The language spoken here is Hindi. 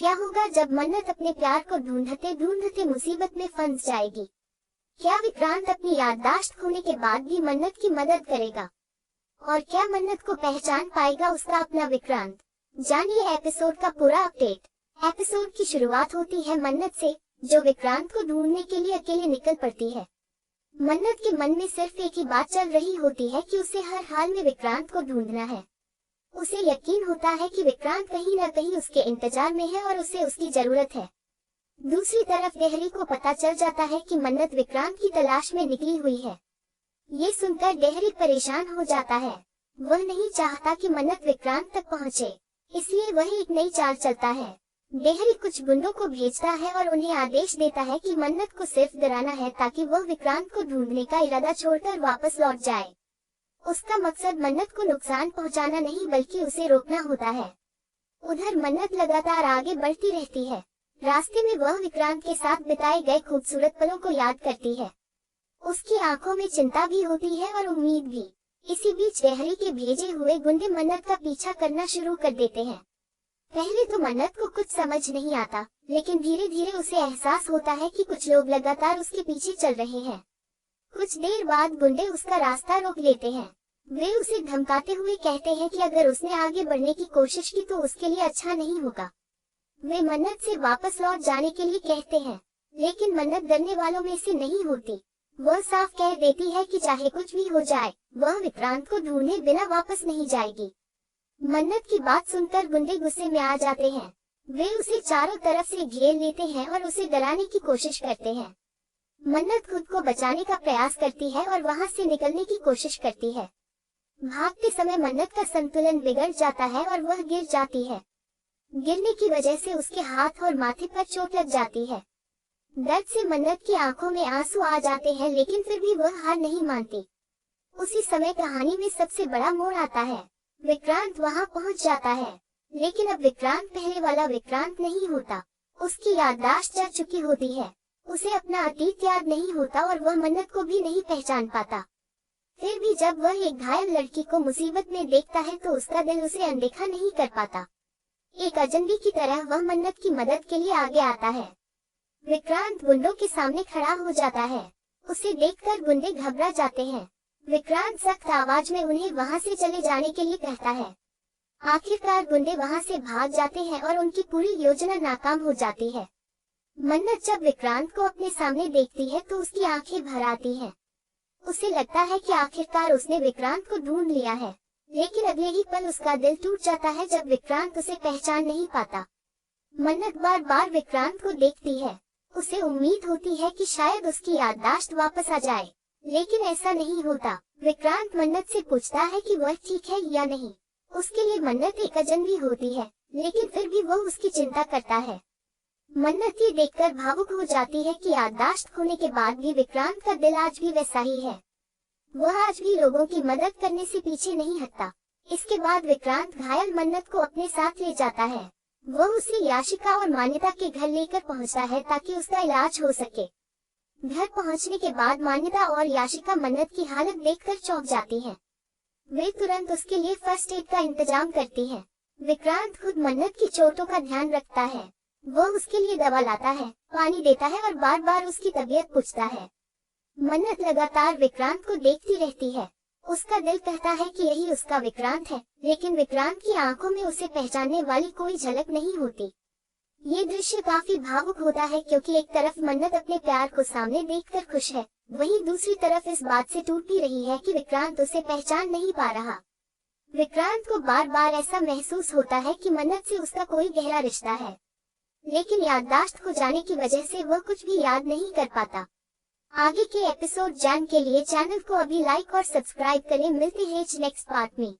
क्या होगा जब मन्नत अपने प्यार को ढूंढते ढूंढते मुसीबत में फंस जाएगी? क्या विक्रांत अपनी याददाश्त खोने के बाद भी मन्नत की मदद करेगा? और क्या मन्नत को पहचान पाएगा उसका अपना विक्रांत? जानिए एपिसोड का पूरा अपडेट। एपिसोड की शुरुआत होती है मन्नत से, जो विक्रांत को ढूंढने के लिए अकेले निकल पड़ती है। मन्नत के मन में सिर्फ एक ही बात चल रही होती है कि उसे हर हाल में विक्रांत को ढूंढना है। उसे यकीन होता है कि विक्रांत कहीं न कहीं उसके इंतजार में है और उसे उसकी जरूरत है। दूसरी तरफ डेहरी को पता चल जाता है कि मन्नत विक्रांत की तलाश में निकली हुई है। ये सुनकर डेहरी परेशान हो जाता है। वह नहीं चाहता कि मन्नत विक्रांत तक पहुंचे, इसलिए वह एक नई चाल चलता है। डेहरी कुछ गुंडों को भेजता है और उन्हें आदेश देता है कि मन्नत को सिर्फ डराना है ताकि वह विक्रांत को ढूंढने का इरादा छोड़कर वापस लौट जाए। उसका मकसद मन्नत को नुकसान पहुंचाना नहीं बल्कि उसे रोकना होता है। उधर मन्नत लगातार आगे बढ़ती रहती है। रास्ते में वह विक्रांत के साथ बिताए गए खूबसूरत पलों को याद करती है। उसकी आंखों में चिंता भी होती है और उम्मीद भी। इसी बीच डेहरी के भेजे हुए गुंडे मन्नत का पीछा करना शुरू कर देते हैं। पहले तो मन्नत को कुछ समझ नहीं आता, लेकिन धीरे धीरे उसे एहसास होता है कि कुछ लोग लगातार उसके पीछे चल रहे हैं। कुछ देर बाद गुंडे उसका रास्ता रोक लेते हैं। वे उसे धमकाते हुए कहते हैं कि अगर उसने आगे बढ़ने की कोशिश की तो उसके लिए अच्छा नहीं होगा। वे मन्नत से वापस लौट जाने के लिए कहते हैं, लेकिन मन्नत डरने वालों में से नहीं होती। वह साफ कह देती है कि चाहे कुछ भी हो जाए, वह विक्रांत को ढूंढे बिना वापस नहीं जाएगी। मन्नत की बात सुनकर गुंडे गुस्से में आ जाते हैं। वे उसे चारों तरफ से घेर लेते हैं और उसे डराने की कोशिश करते हैं। मन्नत खुद को बचाने का प्रयास करती है और वहां से निकलने की कोशिश करती है। भागते समय मन्नत का संतुलन बिगड़ जाता है और वह गिर जाती है। गिरने की वजह से उसके हाथ और माथे पर चोट लग जाती है। दर्द से मन्नत की आंखों में आंसू आ जाते हैं, लेकिन फिर भी वह हार नहीं मानती। उसी समय कहानी में सबसे बड़ा मोड़ आता है। विक्रांत वहां पहुंच जाता है, लेकिन अब विक्रांत पहले वाला विक्रांत नहीं होता। उसकी याददाश्त जा चुकी होती है। उसे अपना अतीत याद नहीं होता और वह मन्नत को भी नहीं पहचान पाता। फिर भी जब वह एक घायल लड़की को मुसीबत में देखता है तो उसका दिल उसे अनदेखा नहीं कर पाता। एक अजनबी की तरह वह मन्नत की मदद के लिए आगे आता है। विक्रांत गुंडों के सामने खड़ा हो जाता है। उसे देखकर गुंडे घबरा जाते हैं। विक्रांत सख्त आवाज में उन्हें वहां से चले जाने के लिए कहता है। आखिरकार गुंडे वहां से भाग जाते हैं और उनकी पूरी योजना नाकाम हो जाती है। मन्नत जब विक्रांत को अपने सामने देखती है तो उसकी आंखें भर आती हैं। उसे लगता है कि आखिरकार उसने विक्रांत को ढूंढ लिया है, लेकिन अगले ही पल उसका दिल टूट जाता है जब विक्रांत उसे पहचान नहीं पाता। मन्नत बार बार विक्रांत को देखती है। उसे उम्मीद होती है कि शायद उसकी याददाश्त वापस आ जाए, लेकिन ऐसा नहीं होता। विक्रांत मन्नत से पूछता है कि वह ठीक है या नहीं। उसके लिए मन्नत एक अजनबी होती है, लेकिन फिर भी वह उसकी चिंता करता है। मन्नत ये देखकर भावुक हो जाती है कि याददाश्त खोने के बाद भी विक्रांत का दिल आज भी वैसा ही है। वह आज भी लोगों की मदद करने से पीछे नहीं हटता। इसके बाद विक्रांत घायल मन्नत को अपने साथ ले जाता है। वह उसे याशिका और मान्यता के घर लेकर पहुंचता है ताकि उसका इलाज हो सके। घर पहुंचने के बाद मान्यता और याशिका मन्नत की हालत देखकर चौंक जाती हैं। वे तुरंत उसके लिए फर्स्ट एड का इंतजाम करती हैं। विक्रांत खुद मन्नत की चोटों का ध्यान रखता है। वह उसके लिए दवा लाता है, पानी देता है और बार बार उसकी तबीयत पूछता है। मन्नत लगातार विक्रांत को देखती रहती है। उसका दिल कहता है कि यही उसका विक्रांत है, लेकिन विक्रांत की आंखों में उसे पहचानने वाली कोई झलक नहीं होती। ये दृश्य काफी भावुक होता है, क्योंकि एक तरफ मन्नत अपने प्यार को सामने देखकर खुश है, वहीं दूसरी तरफ इस बात से टूटी रही है कि विक्रांत उसे पहचान नहीं पा रहा। विक्रांत को बार बार ऐसा महसूस होता है कि मन्नत से उसका कोई गहरा रिश्ता है, लेकिन याददाश्त खो जाने की वजह से वह कुछ भी याद नहीं कर पाता। आगे के एपिसोड जानने के लिए चैनल को अभी लाइक और सब्सक्राइब करें। मिलते हैं नेक्स्ट पार्ट में।